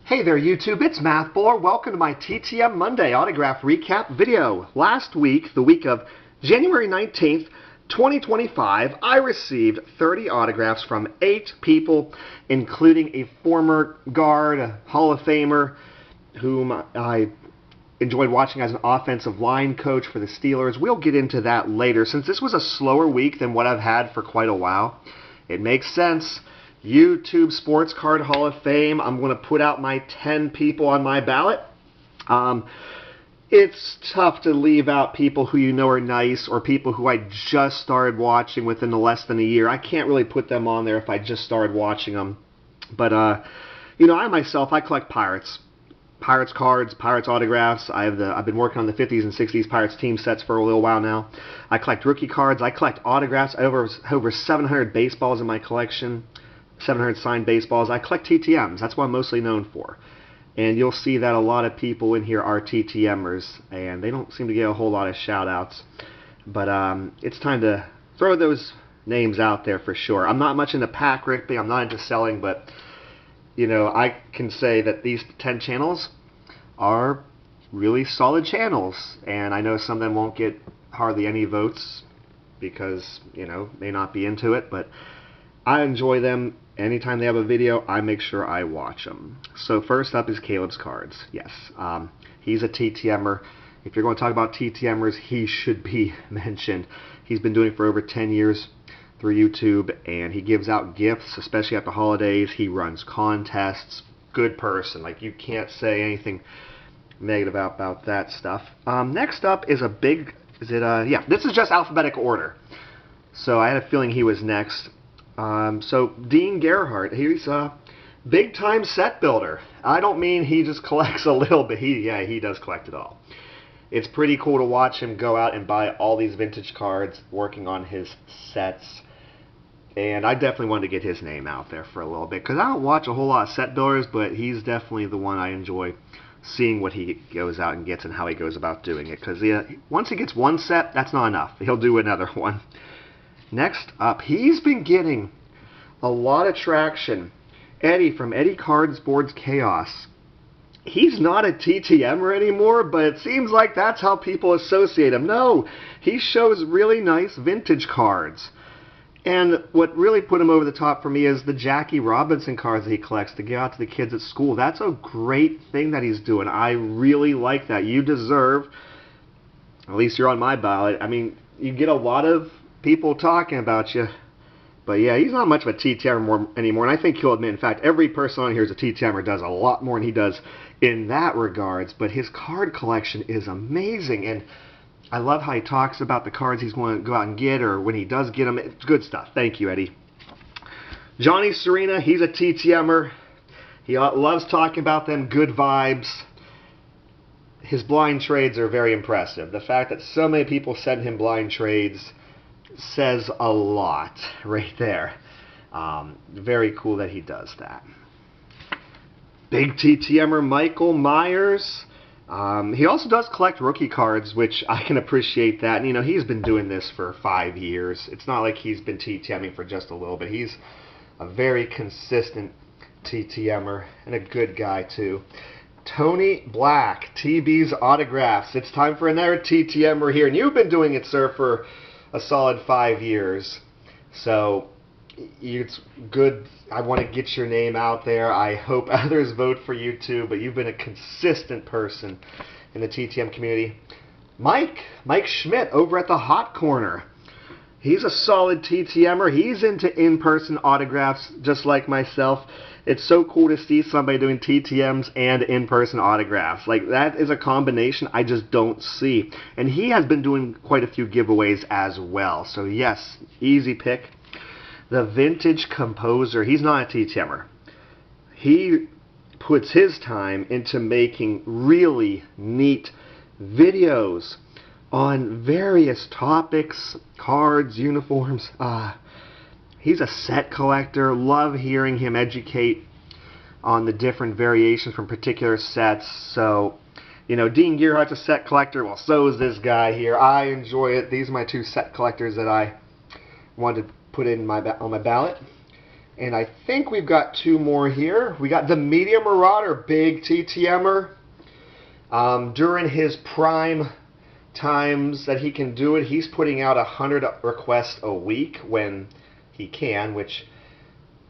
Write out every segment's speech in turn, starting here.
Hey there YouTube, it's Math Buller. Welcome to my TTM Monday autograph recap video. Last week, the week of January 19th, 2025, I received 30 autographs from 8 people, including a former guard, a Hall of Famer, whom I enjoyed watching as an offensive line coach for the Steelers. We'll get into that later. Since this was a slower week than what I've had for quite a while, it makes sense. YouTube Sports Card Hall of Fame. I'm going to put out my 10 people on my ballot. It's tough to leave out people who you know are nice or people who I just started watching within less than a year. I can't really put them on there if I just started watching them. But, you know, I collect Pirates. Pirates cards, Pirates autographs. I've been working on the 50s and 60s Pirates team sets for a little while now. I collect rookie cards. I collect autographs. I have over 700 baseballs in my collection. 700 signed baseballs. I collect TTMs. That's what I'm mostly known for. And you'll see that a lot of people in here are TTMers, and they don't seem to get a whole lot of shout-outs. But it's time to throw those names out there for sure. I'm not much into pack ripping. I'm not into selling, but you know, I can say that these 10 channels are really solid channels, and I know some of them won't get hardly any votes because, you know, may not be into it, but I enjoy them. Anytime they have a video, I make sure I watch them. So first up is Caleb's cards. Yes, he's a TTMer. If you're going to talk about TTMers, he should be mentioned. He's been doing it for over 10 years through YouTube, and he gives out gifts, especially at the holidays. He runs contests. Good person. Like, you can't say anything negative about that stuff. Next up is yeah, this is just alphabetical order. So I had a feeling he was next. So Dean Gerhardt, he's a big-time set builder. I don't mean he just collects a little bit. He does collect it all. It's pretty cool to watch him go out and buy all these vintage cards, working on his sets. And I definitely wanted to get his name out there for a little bit, because I don't watch a whole lot of set builders, but he's definitely the one I enjoy seeing what he goes out and gets and how he goes about doing it. Because once he gets one set, that's not enough. He'll do another one. Next up, he's been getting a lot of traction. Eddie from Eddie Cards Boards Chaos. He's not a TTMer anymore, but it seems like that's how people associate him. No, he shows really nice vintage cards. And what really put him over the top for me is the Jackie Robinson cards that he collects to get out to the kids at school. That's a great thing that he's doing. I really like that. You deserve, at least you're on my ballot. I mean, you get a lot of people talking about you, but yeah, he's not much of a TTMer anymore, and I think he'll admit, in fact, every person on here is a TTMer, does a lot more than he does in that regards, but his card collection is amazing, and I love how he talks about the cards he's going to go out and get, or when he does get them. It's good stuff. Thank you, Eddie. Johnny Serena, he's a TTMer. He loves talking about them, good vibes. His blind trades are very impressive. The fact that so many people send him blind trades says a lot right there. Very cool that he does that. Big TTMer Michael Myers. He also does collect rookie cards, which I can appreciate that. And, you know, he's been doing this for 5 years. It's not like he's been TTMing for just a little bit. He's a very consistent TTMer and a good guy, too. Tony Black, TB's Autographs. It's time for another TTMer here. And you've been doing it, sir, for a solid 5 years. So it's good. I want to get your name out there. I hope others vote for you too, but you've been a consistent person in the TTM community. Mike Schmidt over at TheHotCorner. He's a solid TTMer. He's into in-person autographs just like myself. It's so cool to see somebody doing TTMs and in-person autographs. Like, that is a combination I just don't see. And he has been doing quite a few giveaways as well. So yes, easy pick. The Vintage Composer. He's not a TTMer. He puts his time into making really neat videos on various topics, cards, uniforms. He's a set collector. Love hearing him educate on the different variations from particular sets. So, you know, Dean Gerhardt's a set collector. Well, so is this guy here. I enjoy it. These are my 2 set collectors that I wanted to put in on my ballot. And I think we've got 2 more here. We got the Media Marauder, big TTMer. During his prime times that he can do it, he's putting out 100 requests a week when he can, which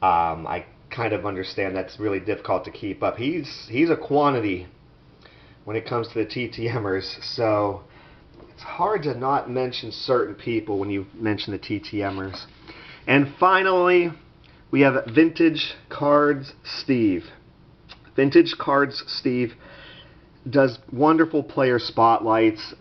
I kind of understand that's really difficult to keep up. He's a quantity when it comes to the TTMers, so it's hard to not mention certain people when you mention the TTMers. And finally, we have Vintage Cards Steve. Vintage Cards Steve does wonderful player spotlights.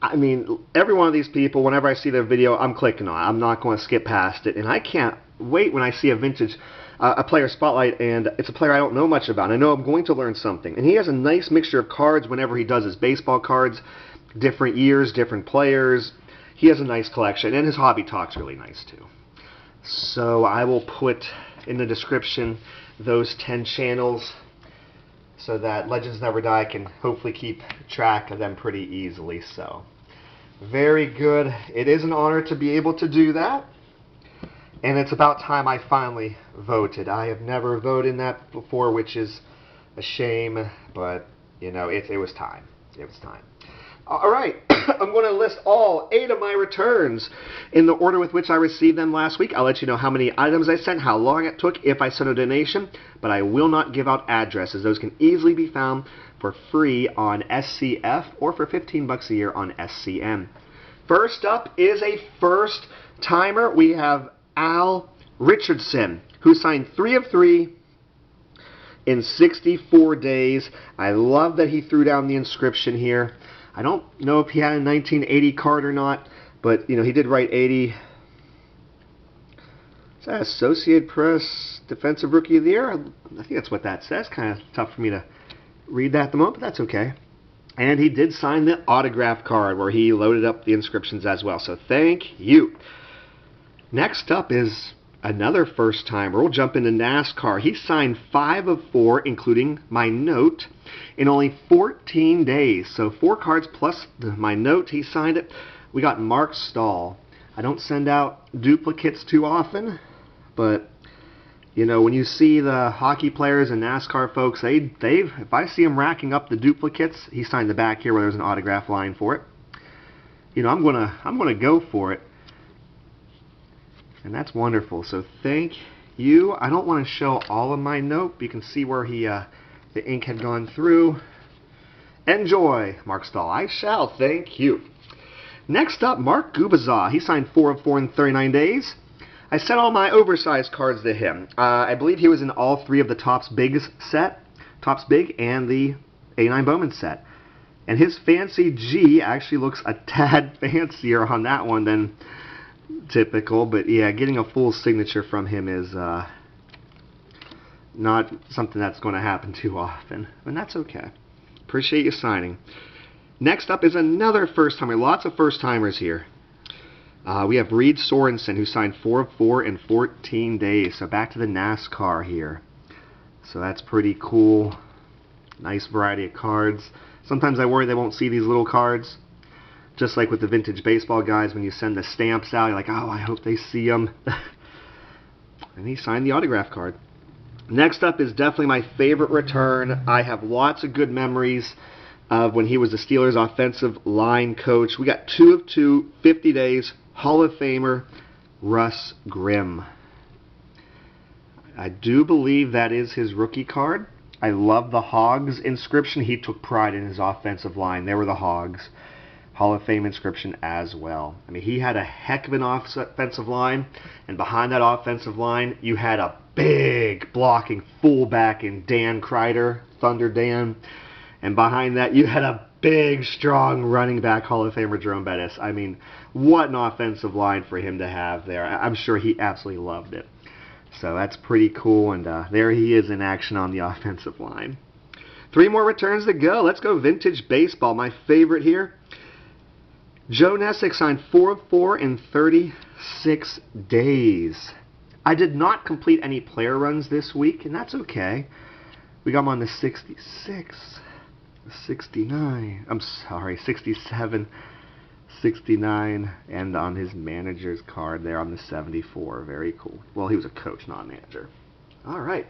I mean, every one of these people, whenever I see their video, I'm clicking on it. I'm not going to skip past it. And I can't wait when I see a player spotlight, and it's a player I don't know much about. I know I'm going to learn something. And he has a nice mixture of cards whenever he does his baseball cards, different years, different players. He has a nice collection, and his hobby talk's really nice too. So I will put in the description those 10 channels so that Legends Never Die can hopefully keep track of them pretty easily. So very good. It is an honor to be able to do that. And it's about time I finally voted. I have never voted in that before, which is a shame, but you know, it was time. It was time. All right, I'm going to list all 8 of my returns in the order with which I received them last week. I'll let you know how many items I sent, how long it took, if I sent a donation, but I will not give out addresses. Those can easily be found for free on SCF or for $15 a year on SCM. First up is a first timer. We have Al Richardson, who signed 3 of 3 in 64 days. I love that he threw down the inscription here. I don't know if he had a 1980 card or not, but you know, he did write 80. Is that Associated Press Defensive Rookie of the Year? I think that's what that says. Kind of tough for me to read that at the moment, but that's okay. And he did sign the autograph card where he loaded up the inscriptions as well. So thank you. Next up is another first timer. We'll jump into NASCAR. He signed 5 of 4, including my note, in only 14 days. So 4 cards plus my note. He signed it. We got Mark Stahl. I don't send out duplicates too often, but you know, when you see the hockey players and NASCAR folks, if I see them racking up the duplicates, he signed the back here where there's an autograph line for it. You know, I'm gonna go for it. And that's wonderful. So thank you. I don't want to show all of my note. You can see where the ink had gone through. Enjoy, Mark Stahl. I shall. Thank you. Next up, Mark Gubazaw. He signed 4 of 4 in 39 days. I sent all my oversized cards to him. I believe he was in all 3 of the Topps Big set, Topps Big, and the A9 Bowman set. And his fancy G actually looks a tad fancier on that one than typical, but yeah, getting a full signature from him is not something that's going to happen too often, and that's okay. Appreciate you signing. Next up is another first timer. Lots of first timers here. We have Reed Sorensen, who signed 4 of 4 in 14 days. So back to the NASCAR here. So that's pretty cool. Nice variety of cards. Sometimes I worry they won't see these little cards. Just like with the vintage baseball guys, when you send the stamps out, you're like, oh, I hope they see them. And he signed the autograph card. Next up is definitely my favorite return. I have lots of good memories of when he was the Steelers offensive line coach. We got 2 of 2, 50 days, Hall of Famer, Russ Grimm. I do believe that is his rookie card. I love the Hogs inscription. He took pride in his offensive line. They were the Hogs. Hall of Fame inscription as well. I mean, he had a heck of an offensive line, and behind that offensive line, you had a big blocking fullback in Dan Kreider, Thunder Dan, and behind that, you had a big, strong running back, Hall of Famer Jerome Bettis. I mean, what an offensive line for him to have there. I'm sure he absolutely loved it. So that's pretty cool, and there he is in action on the offensive line. 3 more returns to go. Let's go vintage baseball, my favorite here. Joe Nessick signed 4 of 4 in 36 days. I did not complete any player runs this week, and that's okay. We got him on the 66, 69, I'm sorry, 67, 69, and on his manager's card there on the 74. Very cool. Well, he was a coach, not a manager. All right.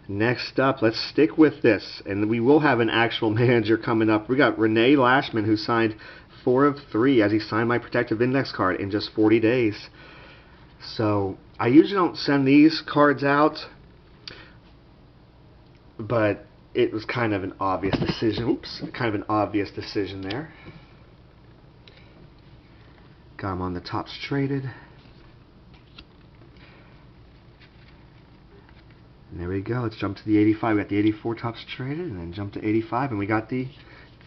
Next up, let's stick with this, and we will have an actual manager coming up. We got Renee Lashman, who signed 4 of 3 as he signed my Protective Index card in just 40 days. So I usually don't send these cards out, but it was kind of an obvious decision. Oops, kind of an obvious decision there. Got him on the Topps Traded. And there we go. Let's jump to the 85. We got the 84 Topps Traded, and then jump to 85, and we got the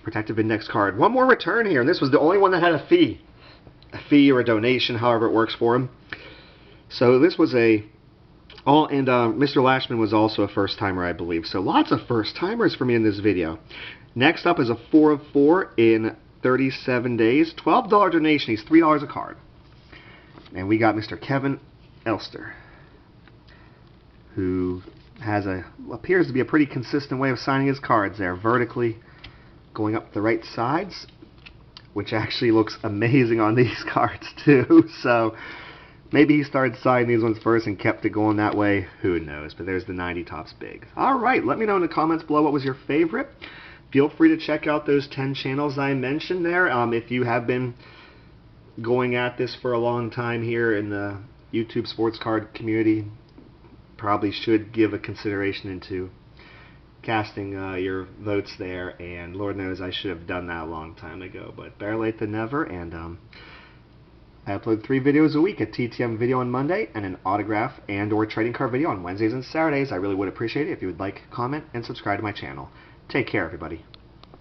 Protective Index card. One more return here, and this was the only one that had a fee. A fee or a donation, however it works for him. So this was and Mr. Lashman was also a first-timer, I believe. So lots of first-timers for me in this video. Next up is a 4 of 4 in 37 days. $12 donation. He's $3 a card. And we got Mr. Kevin Elster, who has appears to be a pretty consistent way of signing his cards there, vertically going up the right sides, which actually looks amazing on these cards too. So maybe he started signing these ones first and kept it going that way. Who knows? But there's the 90 Topps Big. All right, let me know in the comments below what was your favorite. Feel free to check out those 10 channels I mentioned there. If you have been going at this for a long time here in the YouTube sports card community, probably should give a consideration into casting your votes there, and Lord knows I should have done that a long time ago, but better late than never. And I upload 3 videos a week: a TTM video on Monday and an autograph and or trading card video on Wednesdays and Saturdays. I really would appreciate it if you would like, comment, and subscribe to my channel. Take care, everybody.